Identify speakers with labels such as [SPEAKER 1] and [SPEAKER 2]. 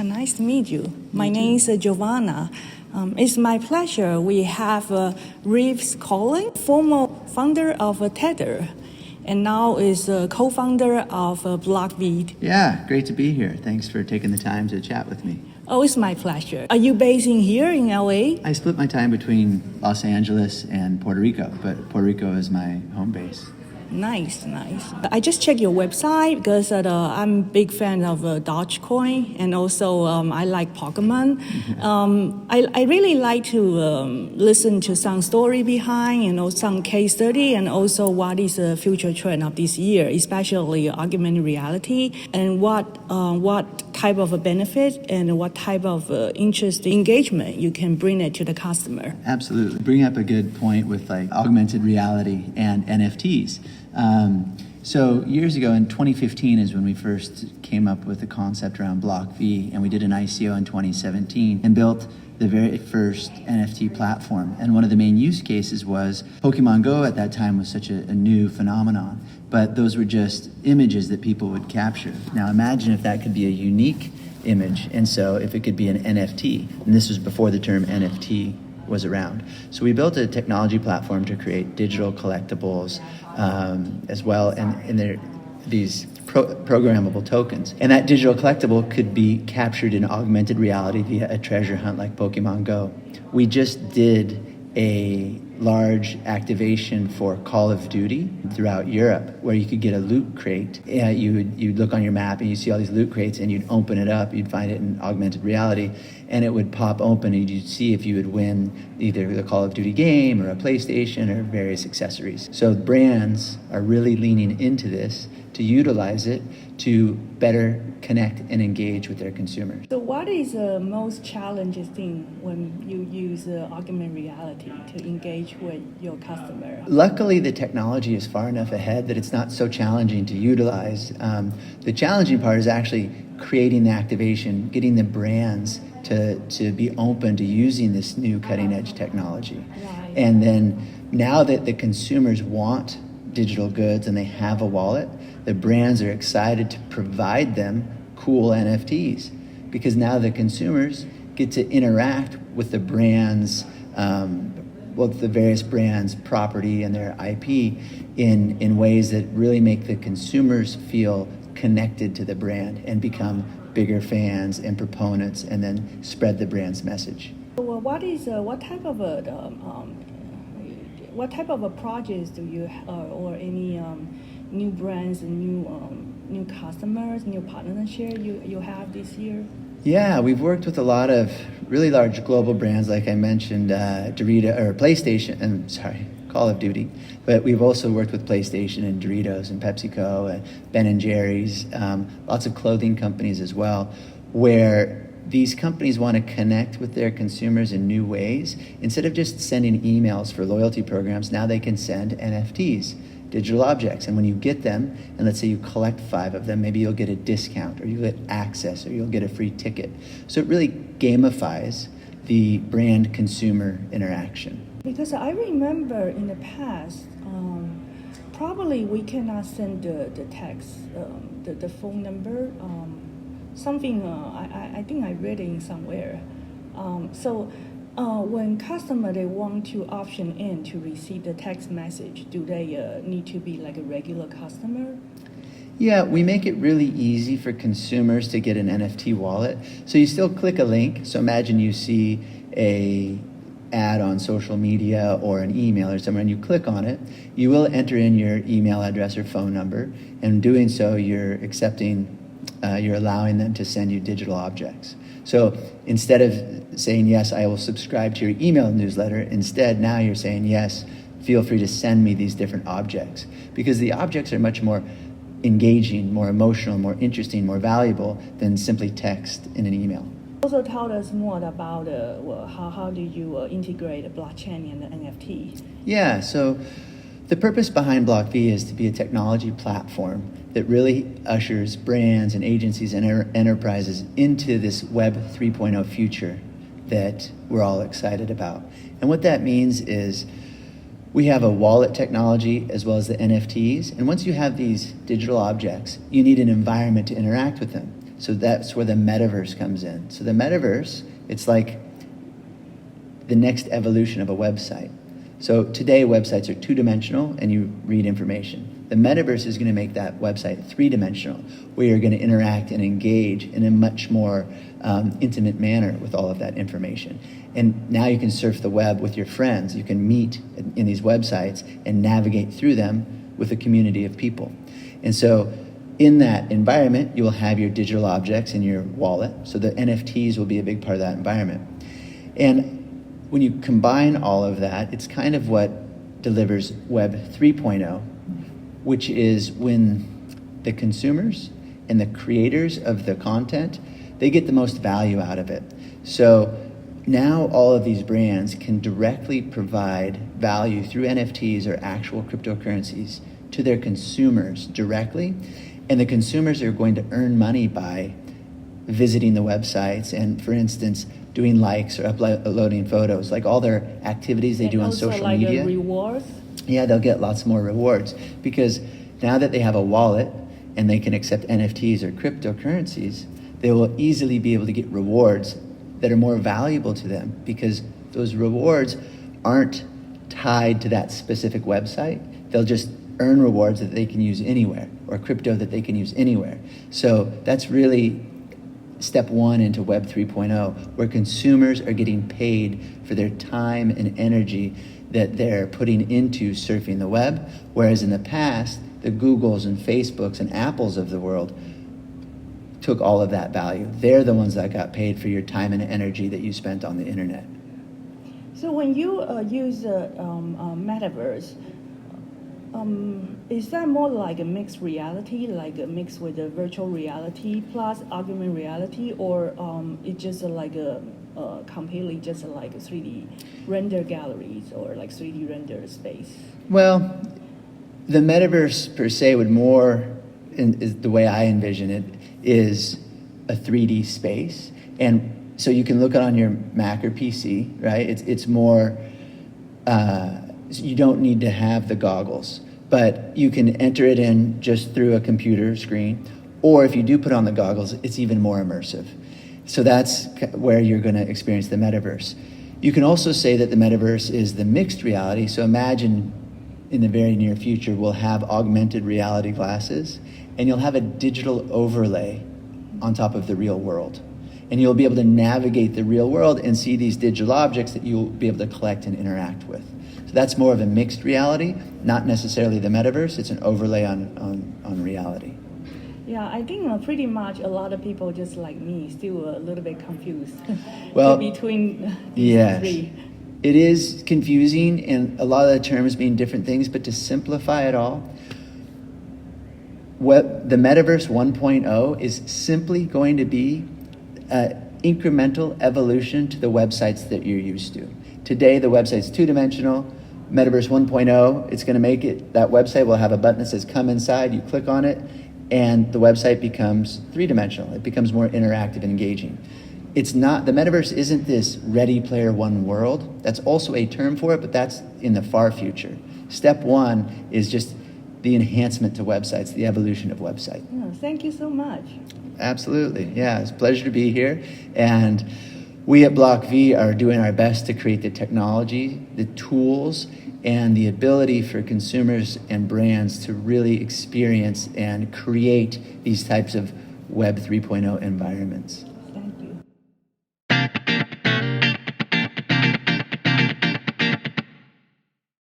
[SPEAKER 1] Yeah, nice to meet you. My name is Giovanna. It's my pleasure. We have Reeve's calling, former founder of Tether, and now is a co-founder of blockv.
[SPEAKER 2] Yeah, great to be here. Thanks for taking the time to chat with me.
[SPEAKER 1] Oh, it's my pleasure. Are you based here in LA?
[SPEAKER 2] I split my time between Los Angeles and Puerto Rico, but Puerto Rico is my home base.
[SPEAKER 1] Nice. I just checked your website because I'm a big fan of Dogecoin, and also I like Pokemon. I really like to listen to some story behind, some case study, and also what is the future trend of this year, especially augmented reality, and what type of a benefit and what type of interest engagement you can bring it to the customer.
[SPEAKER 2] Absolutely. Bring up a good point with like augmented reality and NFTs. So years ago in 2015 is when we first came up with the concept around blockv, and we did an ICO in 2017 and built the very first NFT platform. And one of the main use cases was Pokemon Go at that time was such a new phenomenon, but those were just images that people would capture. Now imagine if that could be a unique image, and so if it could be an NFT, and this was before the term NFT was around. So we built a technology platform to create digital collectibles as well, and there these programmable tokens. And that digital collectible could be captured in augmented reality via a treasure hunt like Pokemon Go. We just did a large activation for Call of Duty throughout Europe, where you could get a loot crate. You'd look on your map and you see all these loot crates, and you'd open it up, you'd find it in augmented reality, and it would pop open, and you'd see if you would win either the Call of Duty game or a PlayStation or various accessories. So brands are really leaning into this to utilize it to better connect and engage with their consumers.
[SPEAKER 1] So what is the most challenging thing when you use augmented reality to engage with your customer?
[SPEAKER 2] Luckily, the technology is far enough ahead that it's not so challenging to utilize. The challenging part is actually creating the activation, getting the brands to be open to using this new cutting edge technology.
[SPEAKER 1] Right.
[SPEAKER 2] And then now that the consumers want digital goods and they have a wallet, the brands are excited to provide them cool NFTs, because now the consumers get to interact with the brands, with the various brands' property and their IP in ways that really make the consumers feel connected to the brand and become bigger fans and proponents, and then spread the brand's message.
[SPEAKER 1] Well, what type of a projects do you or any new brands and new customers, new partnership you have this year?
[SPEAKER 2] Yeah, we've worked with a lot of really large global brands, like I mentioned, Dorito or PlayStation. Call of Duty. But we've also worked with PlayStation and Doritos and PepsiCo and Ben & Jerry's, lots of clothing companies as well, where these companies want to connect with their consumers in new ways. Instead of just sending emails for loyalty programs, now they can send NFTs, digital objects. And when you get them, and let's say you collect 5 of them, maybe you'll get a discount, or you'll get access, or you'll get a free ticket. So it really gamifies the brand consumer interaction.
[SPEAKER 1] Because I remember in the past, probably we cannot send the text, the phone number, something I think I read it somewhere. So when customer they want to option in to receive the text message, do they need to be like a regular customer?
[SPEAKER 2] Yeah, we make it really easy for consumers to get an NFT wallet. So you still click a link. So imagine you see a ad on social media or an email or somewhere, and you click on it. You will enter in your email address or phone number, and in doing so, you're allowing them to send you digital objects. So instead of saying, yes, I will subscribe to your email newsletter, instead now you're saying, yes, feel free to send me these different objects, because the objects are much more engaging, more emotional, more interesting, more valuable than simply text in an email.
[SPEAKER 1] Also tell us more about how do you integrate the blockchain and the NFT?
[SPEAKER 2] Yeah, so the purpose behind blockv is to be a technology platform that really ushers brands and agencies and enterprises into this Web 3.0 future that we're all excited about. And what that means is we have a wallet technology as well as the NFTs. And once you have these digital objects, you need an environment to interact with them. So that's where the metaverse comes in. So the metaverse, it's like the next evolution of a website. So today websites are two-dimensional and you read information. The metaverse is going to make that website three-dimensional, where you're going to interact and engage in a much more intimate manner with all of that information. And now you can surf the web with your friends. You can meet in these websites and navigate through them with a community of people. And so in that environment, you'll have your digital objects in your wallet. So the NFTs will be a big part of that environment. And when you combine all of that, it's kind of what delivers Web 3.0, which is when the consumers and the creators of the content, they get the most value out of it. So now all of these brands can directly provide value through NFTs or actual cryptocurrencies to their consumers directly. And the consumers are going to earn money by visiting the websites and, for instance, doing likes or uploading photos, like all their activities they do on social media.
[SPEAKER 1] Rewards?
[SPEAKER 2] Yeah, they'll get lots more rewards because now that they have a wallet and they can accept NFTs or cryptocurrencies, they will easily be able to get rewards that are more valuable to them because those rewards aren't tied to that specific website. They'll just earn rewards that they can use anywhere or crypto that they can use anywhere. So that's really step one into Web 3.0, where consumers are getting paid for their time and energy that they're putting into surfing the web, whereas in the past, the Googles and Facebooks and Apples of the world took all of that value. They're the ones that got paid for your time and energy that you spent on the internet.
[SPEAKER 1] So when you use metaverse, is that more like a mixed reality, like a mix with a virtual reality plus augmented reality, or it's just like a completely just like a 3D render galleries or like 3D render space?
[SPEAKER 2] Well, the metaverse per se would more, is the way I envision it, is a 3D space. And so you can look it on your Mac or PC, right? It's more, you don't need to have the goggles, but you can enter it in just through a computer screen, or if you do put on the goggles, it's even more immersive. So that's where you're going to experience the metaverse. You can also say that the metaverse is the mixed reality. So imagine in the very near future, we'll have augmented reality glasses, and you'll have a digital overlay on top of the real world. And you'll be able to navigate the real world and see these digital objects that you'll be able to collect and interact with. So that's more of a mixed reality, not necessarily the metaverse. It's an overlay on reality.
[SPEAKER 1] Yeah, I think pretty much a lot of people just like me still a little bit confused between these three.
[SPEAKER 2] It is confusing and a lot of the terms mean different things, but to simplify it all, the Metaverse 1.0 is simply going to be an incremental evolution to the websites that you're used to. Today, the website's two-dimensional. Metaverse 1.0, it's going to make it, that website will have a button that says come inside, you click on it, and the website becomes three-dimensional. It becomes more interactive and engaging. It's not, the metaverse isn't this Ready Player One world. That's also a term for it, but that's in the far future. Step one is just the enhancement to websites, the evolution of website.
[SPEAKER 1] Oh, thank you so much.
[SPEAKER 2] Absolutely, yeah, it's a pleasure to be here. And we at blockv are doing our best to create the technology, the tools, and the ability for consumers and brands to really experience and create these types of Web 3.0 environments.